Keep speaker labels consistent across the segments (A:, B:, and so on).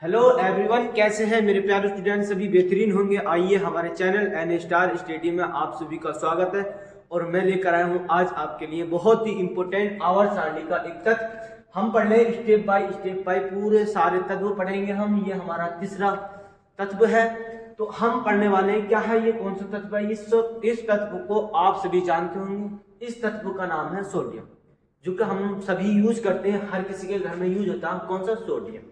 A: Hello everyone, कैसे हैं मेरे प्यारे स्टूडेंट? सभी बेहतरीन होंगे। आइए हमारे चैनल एन स्टार स्टडी में आप सभी का स्वागत है। और मैं लेकर आया हूं आज आपके लिए बहुत ही इंपॉर्टेंट आवर्त सारणी का एक तत्व। हम पढ़ लें स्टेप बाय पूरे सारे तत्व पढ़ेंगे हम। ये हमारा तीसरा तत्व है। तो हम पढ़ने वाले हैं क्या है, ये कौन सा तत्व है। इस तत्व को आप सभी जानते होंगे। इस तत्व का नाम है सोडियम, जो कि हम सभी यूज करते हैं, हर किसी के घर में यूज होता है। कौन सा? सोडियम।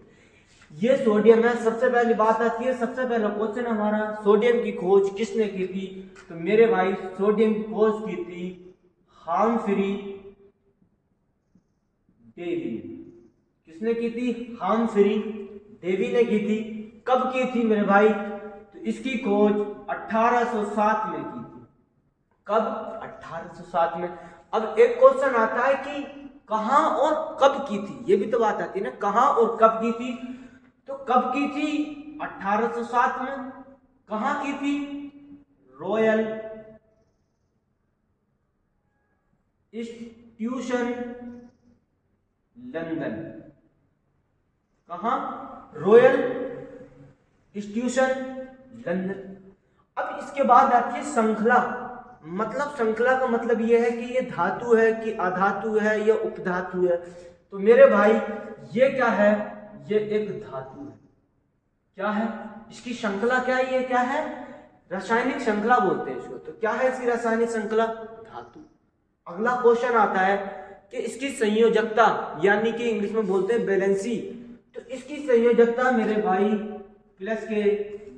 A: ये सोडियम है। सबसे पहली बात आती है, सबसे पहला क्वेश्चन हमारा, सोडियम की खोज किसने की थी? तो मेरे भाई सोडियम की खोज की थी हाम्फ्री डेवी। किसने की थी? हाम्फ्री डेवी ने की थी। कब की थी मेरे भाई? तो इसकी खोज 1807 में की थी। कब? 1807 में। अब एक क्वेश्चन आता है कि कहां और कब की थी, ये भी तो बात आती है ना, कहां और कब की थी। तो कब की थी? 1807 में। कहां की थी? Royal institution London. कहां? Royal institution London. अब इसके बाद आती है श्रृंखला। मतलब श्रृंखला का मतलब यह है कि ये धातु है कि अधातु है या उपधातु है। तो मेरे भाई ये क्या है? ये एक धातु है। क्या है इसकी श्रृंखला? क्या है ये? क्या है? रासायनिक श्रृंखला बोलते हैं इसको। तो क्या है इसकी रासायनिक श्रृंखला? धातु। अगला क्वेश्चन आता है कि इसकी संयोजकता, यानी कि इंग्लिश में बोलते हैं बैलेंसी। तो इसकी संयोजकता मेरे भाई प्लस के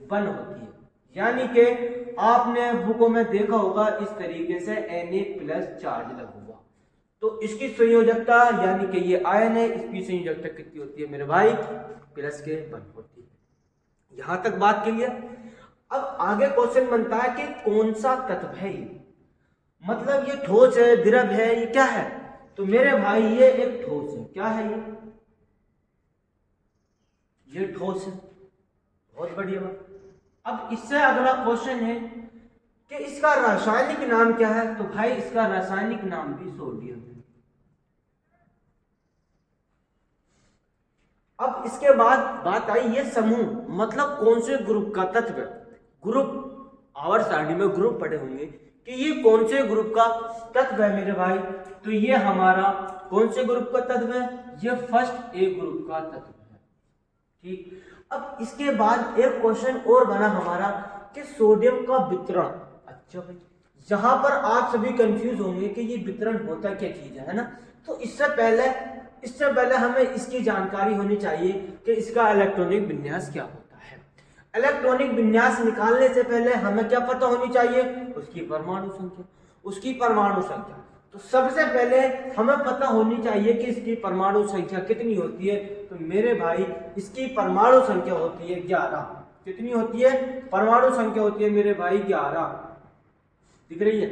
A: 1 होती है। यानी कि आपने बुकों में देखा होगा इस तरीके से Na+ चार्ज लगा हुआ। तो इसकी संयोजकता, यानी कि ये आयन है, इसकी संयोजकता कितनी होती है मेरे भाई? प्लस के 1 होती है। यहां तक बात क्लियर। अब आगे क्वेश्चन बनता है कि कौन सा तत्व है ये। मतलब ये ठोस है, द्रव है, ये क्या है? तो मेरे भाई ये एक ठोस है। क्या है ये ठोस है। बहुत बढ़िया बात। अब इससे अगला क्वेश्चन है कि इसका रासायनिक नाम क्या है। तो भाई इसका रासायनिक नाम भी सोडियम है। अब इसके बाद बात आई ये समूह, मतलब कौन से ग्रुप का तत्व है। ग्रुप आवर्त सारणी में ग्रुप पढ़े होंगे कि ये कौन से ग्रुप का तत्व है मेरे भाई। तो ये हमारा कौन से ग्रुप का तत्व है? ये फर्स्ट ए ग्रुप का तत्व है। ठीक। अब इसके बाद एक क्वेश्चन और बना हमारा कि सोडियम का वितरण। अच्छा भाई, जहां पर आप सभी कंफ्यूज होंगे कि ये वितरण होता क्या चीज है ना। तो इससे पहले हमें इसकी जानकारी होनी चाहिए कि इसका इलेक्ट्रॉनिक विन्यास क्या होता है। इलेक्ट्रॉनिक विन्यास निकालने से पहले हमें क्या पता होनी चाहिए? उसकी परमाणु संख्या। उसकी परमाणु संख्या। तो सबसे पहले हमें पता होनी चाहिए कि इसकी परमाणु संख्या कितनी होती है। तो मेरे भाई इसकी परमाणु संख्या होती है 11। कितनी होती है? परमाणु संख्या होती है मेरे भाई 11। दिख रही है?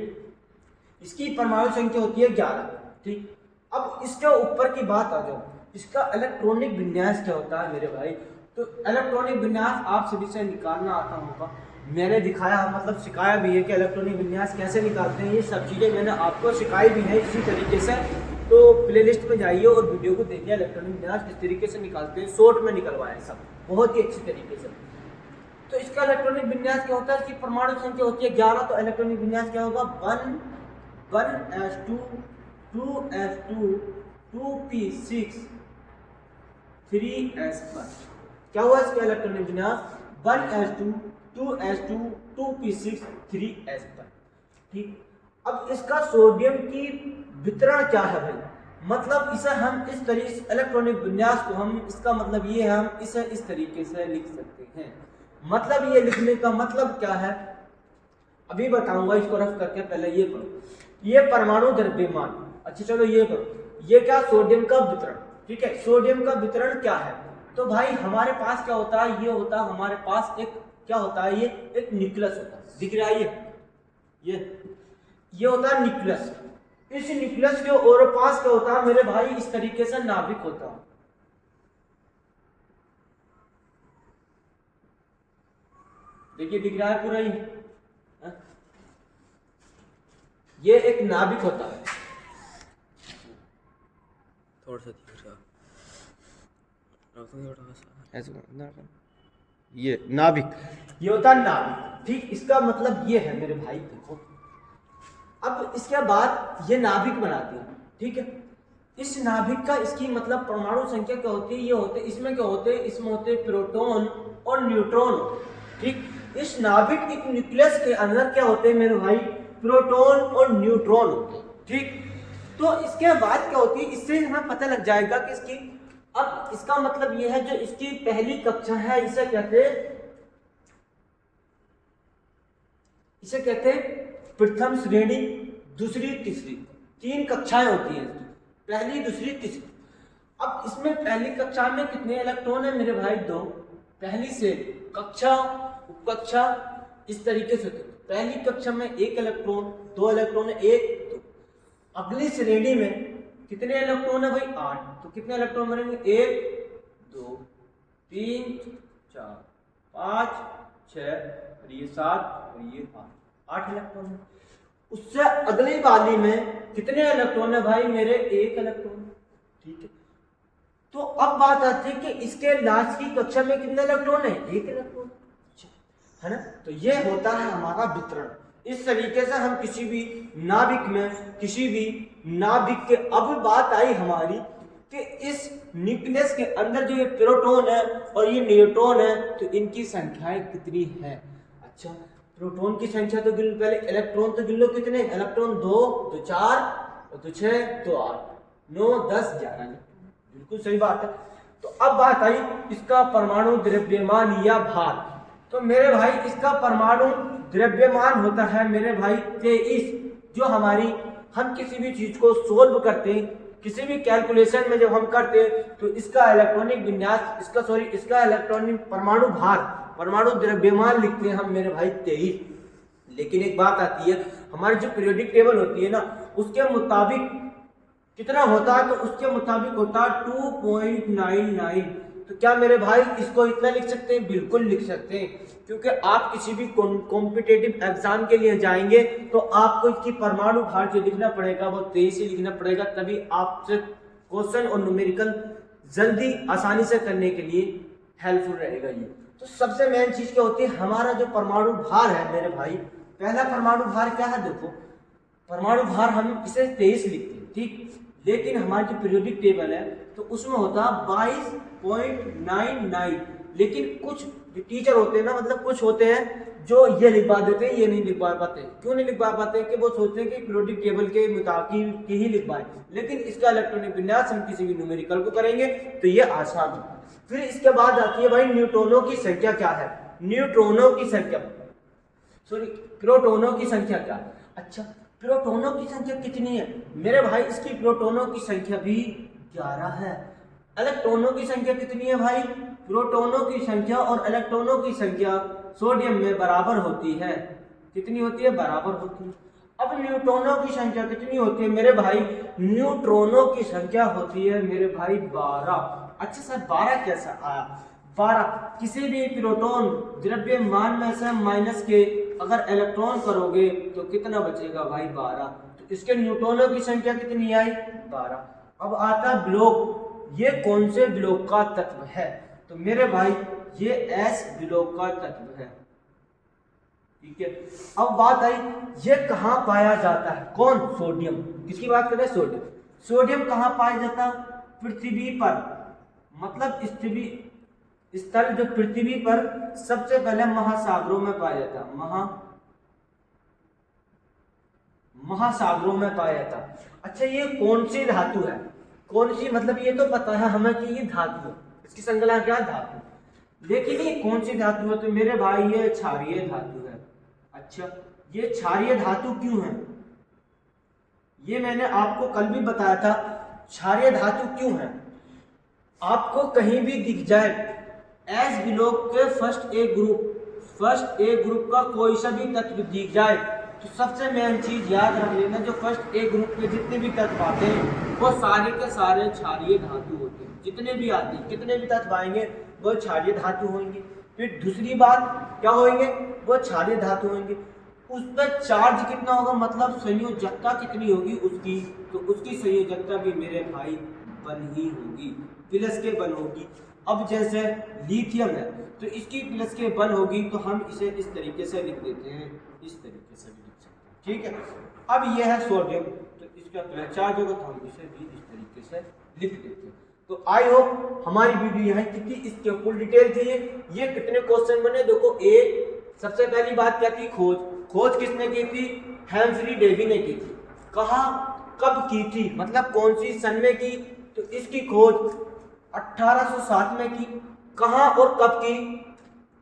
A: इसकी परमाणु संख्या होती है 11। ठीक। अब इसके ऊपर की बात आ जाओ, इसका इलेक्ट्रॉनिक विन्यास क्या होता है मेरे भाई। तो इलेक्ट्रॉनिक विन्यास आप सभी से निकालना आता होगा। मैंने दिखाया, मतलब सिखाया भी है कि इलेक्ट्रॉनिक विन्यास कैसे निकालते हैं। ये सब चीज़ें मैंने आपको सिखाई भी है इसी तरीके से। तो प्लेलिस्ट में जाइए और वीडियो को देखिए, इलेक्ट्रॉनिक विन्यास किस तरीके से निकालते हैं। शॉर्ट में निकलवाए सब बहुत ही अच्छी तरीके से। तो इसका इलेक्ट्रॉनिक विन्यास क्या होता है? इसकी परमाणु संख्या होती है 11। तो इलेक्ट्रॉनिक विन्यास क्या होगा? 1s2 2s2 2p6 3s1। क्या हुआ इसका इलेक्ट्रॉनिक विन्यास? 1s2 2s2 2p6 3s1। ठीक। अब इसका सोडियम की वितरण क्या है भाई? मतलब इसे हम इस तरीके, इलेक्ट्रॉनिक विन्यास को हम, इसका मतलब ये है, हम इसे इस तरीके से लिख सकते हैं। मतलब ये लिखने का मतलब क्या है अभी बताऊंगा, इसको रफ करके पहले ये पढ़ो। ये परमाणु द्रव्यमान। अच्छा चलो ये पढ़ो, ये क्या? सोडियम का वितरण। ठीक है, सोडियम का वितरण क्या है? तो भाई हमारे पास क्या होता है? ये होता है हमारे पास एक, क्या होता है ये? एक न्यूक्लियस होता है। दिख रहा है ये होता है न्यूक्लियस। इस न्यूक्लियस के और पास क्या होता है मेरे भाई? इस तरीके से नाभिक होता है। देखिए दिख रहा है पूरा ही। ये एक नाभिक होता है। थोड़ा सा दिख रहा। ऐसे ये नाभिक, ये होता है नाभिक। ठीक, इसका मतलब ये है मेरे भाई, देखो अब इसके बाद ये नाभिक बनाती है। ठीक है, इस नाभिक का इसकी मतलब परमाणु संख्या क्या होती है, ये होते इसमें क्या होते हैं, इसमें होते हैं प्रोटॉन और न्यूट्रॉन। ठीक, इस नाभिक एक न्यूक्लियस के अंदर क्या होते हैं मेरे भाई, प्रोटॉन और न्यूट्रॉन होते हैं। ठीक, तो इसके बाद क्या होती है, इससे हमें पता लग जाएगा कि इसकी, अब इसका मतलब यह है जो इसकी पहली कक्षा है इसे कहते हैं प्रथम श्रेणी, दूसरी तीसरी, 3 कक्षाएं होती हैं, पहली दूसरी तीसरी। अब इसमें पहली कक्षा में कितने इलेक्ट्रॉन है मेरे भाई, 2। पहली से कक्षा उपकक्षा इस तरीके से, पहली कक्षा में 1 इलेक्ट्रॉन, 2 इलेक्ट्रॉन है, 1 2। अगली श्रेणी में कितने इलेक्ट्रॉन है भाई, 8। तो कितने इलेक्ट्रॉन बनेंगे, 1 2 3 4 5 6 और ये 7 और ये 8 इलेक्ट्रॉन है। उससे अगली वाली में कितने इलेक्ट्रॉन है भाई मेरे, 1 इलेक्ट्रॉन। ठीक है, तो अब बात आती है कि इसके लास्ट की कक्षा में कितने इलेक्ट्रॉन है, 1 इलेक्ट्रॉन, है ना। तो ये होता है हमारा वितरण। इस तरीके से हम किसी भी नाभिक में, किसी भी नाभिक के, अब बात आई हमारी कि इस न्यूक्लियस के अंदर जो ये प्रोटॉन है और ये न्यूट्रॉन है, तो इनकी संख्याएं कितनी है। अच्छा, प्रोटॉन की संख्या तो गिन, पहले इलेक्ट्रॉन तो गिन लो, कितने इलेक्ट्रॉन, 2 तो 4 तो 6 तो 8 9 10 11, बिल्कुल सही बात है। तो अब बात आई इसका परमाणु द्रव्यमान या भार। तो मेरे भाई इसका परमाणु द्रव्यमान होता है मेरे भाई 23। जो हमारी, हम किसी भी चीज को सोल्व करते हैं, किसी भी कैलकुलेशन में जब हम करते हैं, तो इसका इलेक्ट्रॉनिक विन्यास, इसका इलेक्ट्रॉनिक परमाणु भार, परमाणु द्रव्यमान लिखते हैं हम मेरे भाई 23। लेकिन एक बात आती है, हमारी जो पीरियोडिक टेबल होती है ना, उसके मुताबिक कितना होता है, तो उसके मुताबिक होता है 2.99। तो क्या मेरे भाई इसको इतना लिख सकते हैं, बिल्कुल लिख सकते हैं, क्योंकि आप किसी भी कॉम्पिटिटिव एग्जाम के लिए जाएंगे तो आपको इसकी परमाणु भार जो लिखना पड़ेगा वो 23 ही लिखना पड़ेगा, तभी आपसे क्वेश्चन और न्यूमेरिकल जल्दी आसानी से करने के लिए हेल्पफुल रहेगा ये। तो सबसे मेन चीज क्या होती है, हमारा जो परमाणु भार है मेरे भाई, पहला परमाणु भार क्या है, देखो परमाणु भार हम इसे 23 लिखते हैं। ठीक, लेकिन हमारी जो पीरियोडिक टेबल है तो उसमें होता है 22.99। लेकिन कुछ टीचर होते हैं ना, मतलब कुछ होते हैं जो ये लिखवा देते हैं, ये नहीं लिखवा पाते। क्यों नहीं लिखवा पाते, कि वो सोचते हैं कि पीरियोडिक टेबल के मुताबिक ही लिखवाएं। लेकिन इसका इलेक्ट्रॉनिक विन्यास हम किसी भी न्यूमेरिकल को करेंगे तो ये आसान होगा। फिर इसके बाद आती है भाई न्यूट्रॉनों की संख्या क्या है, न्यूट्रॉनों की संख्या, सॉरी प्रोटॉनों की संख्या क्या। अच्छा, प्रोटॉनों की संख्या कितनी है मेरे भाई, इसकी प्रोटॉनों की संख्या भी 11 है। इलेक्ट्रॉनों की संख्या कितनी है भाई, प्रोटॉनों की संख्या और इलेक्ट्रॉनों की संख्या सोडियम में बराबर होती है। कितनी होती है, बराबर होती है। अब न्यूट्रॉनों की संख्या कितनी होती है मेरे भाई, न्यूट्रॉनों की संख्या होती है मेरे भाई 12। अच्छा सर 12 कैसा आया, 12 किसी भी प्रोटॉन द्रव्यमान में से माइनस के अगर इलेक्ट्रॉन करोगे तो कितना बचेगा भाई, 12। तो इसके न्यूट्रॉनों की संख्या कितनी आई, 12। अब आता ब्लॉक, ये कौन से ब्लॉक का तत्व है, तो मेरे भाई ये एस ब्लॉक का तत्व है। ठीक है, अब बात आई ये कहाँ पाया जाता है, कौन, सोडियम। किसकी बात कर रहे हैं, सोडियम। सोडियम कहाँ पाया जाता है, पृथ्वी पर, मतलब स्थल जो पृथ्वी पर सबसे पहले महासागरों में पाया जाता है, महासागरों में पाया जाता है। अच्छा, ये कौन सी धातु है, कौन सी, मतलब ये तो पता है हमें कि ये धातु है, इसकी संज्ञा क्या, धातु। लेकिन ये कौन सी धातु है, तो मेरे भाई ये क्षारीय धातु है। अच्छा, ये क्षारीय धातु क्यों है, ये मैंने आपको कल भी बताया था। क्षारीय धातु क्यों है, आपको कहीं भी दिख जाए एस ब्लॉक के फर्स्ट ए ग्रुप का कोई सा भी तत्व दिख जाए, तो सबसे मेन चीज याद रख लेना, जो फर्स्ट ए ग्रुप के जितने भी तत्व आते हैं वो सारे के सारे क्षारीय धातु होते हैं। जितने भी आते हैं, कितने भी तत्व आएंगे वो क्षारीय धातु होंगे। फिर दूसरी बात क्या होंगे, वो क्षारीय धातु होंगे। उस पर चार्ज कितना होगा, मतलब संयोजकता कितनी होगी उसकी, तो उसकी संयोजकता भी मेरे भाई 1 ही होगी, प्लस के 1 होगी। अब जैसे लिथियम है तो इसकी प्लस के 1 होगी तो हम इसे इस तरीके से लिख देते हैं, इस तरीके से भी लिख सकते हैं, ठीक है। अब यह है सोडियम, तो इसका प्लस चार्ज होगा तो हम इसे भी इस तरीके से लिख देते हैं। तो आई होप हमारी वीडियो यहाँ कितनी इसके फुल डिटेल थी। ये कितने क्वेश्चन बने देखो। सबसे पहली बात क्या थी, खोज किसने की थी, हेम्फ्री डेवी ने की थी। कहा कब की थी, मतलब कौन सी सन में की, तो इसकी खोज 1807 में की। कहाँ और कब की,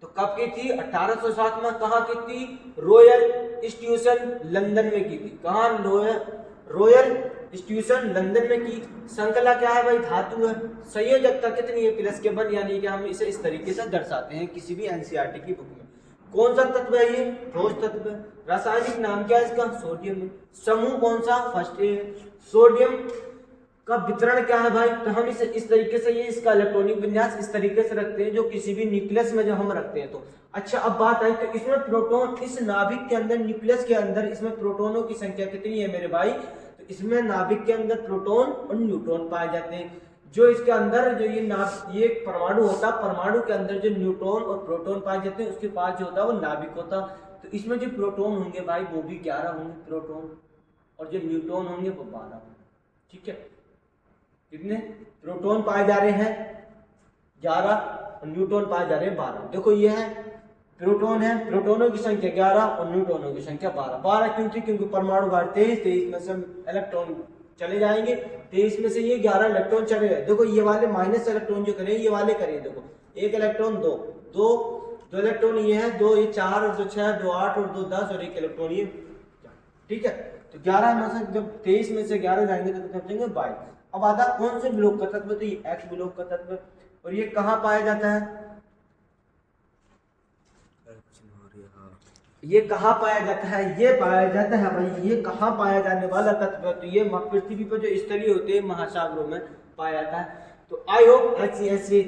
A: तो कब की थी 1807 में। कहाँ की थी, रॉयल इंस्टीट्यूशन लंदन में की थी। कहाँ, रॉयल इंस्टीट्यूशन लंदन में की। श्रृंखला क्या है भाई, धातु है। संयोजकता कितनी है, प्लस के 1, यानी कि हम इसे इस तरीके से दर्शाते हैं किसी भी एनसीईआरटी की बुक में। कौन सा तत्व है ये, ठोस तत्व है। रासायनिक नाम क्या है इसका, सोडियम है। समूह कौन सा, फर्स्ट ए है। सोडियम का वितरण क्या है भाई, तो हम इसे इस तरीके से, ये इसका इलेक्ट्रॉनिक विन्यास इस तरीके से रखते हैं जो किसी भी न्यूक्लियस में जो हम रखते हैं। तो अच्छा, अब बात आई तो इसमें प्रोटॉन, इस नाभिक के अंदर, न्यूक्लियस के अंदर इसमें प्रोटॉनों की संख्या कितनी है मेरे भाई, तो इसमें नाभिक के अंदर प्रोटॉन और न्यूट्रॉन पाए जाते हैं। जो इसके अंदर जो ये परमाणु होता है, परमाणु के अंदर जो न्यूट्रॉन और प्रोटॉन पाए जाते हैं, उसके पास जो होता है वो नाभिक होता। तो इसमें जो प्रोटॉन होंगे भाई वो भी 11 होंगे प्रोटॉन, और जो न्यूट्रॉन होंगे वो 12 होंगे, ठीक है। कितने प्रोटॉन पाए जा रहे हैं, 11, और न्यूट्रॉन पाए जा रहे हैं 12। देखो ये है प्रोटॉन है, प्रोटॉनों की संख्या 11 और न्यूट्रॉनों की संख्या 12। 12 क्यों थी, क्योंकि परमाणु भार 23 में से इलेक्ट्रॉन चले जाएंगे, 23 में से ये 11 इलेक्ट्रॉन चले गए। देखो ये वाले माइनस इलेक्ट्रॉन जो करें, ये वाले करें, देखो 1 इलेक्ट्रॉन 2 इलेक्ट्रॉन ये है 2, ये 4 और 2 6, 2 8 और 2 10 और 1 इलेक्ट्रॉन ये, ठीक है। तो 11 में से जब 23 में से 11 जाएंगे तो कितने बचेंगे, 22। अब आता कौन से ब्लॉक का तत्व, तो ये एक्स ब्लॉक का तत्व, और ये कहाँ पाया जाता है, ये कहाँ पाया जाता है, ये पाया जाता है भाई, ये कहाँ पाया जाने वाला तत्व है, तो ये पृथ्वी पर जो स्थलीय होते हैं महासागरों में पाया जाता है। तो आई होप ऐसे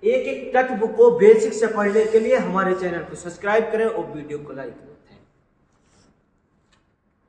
A: एक एक तत्व को बेसिक से पढ़ने के लिए हमारे चैनल को सब्सक्राइब करें और वीडियो को लाइक करें।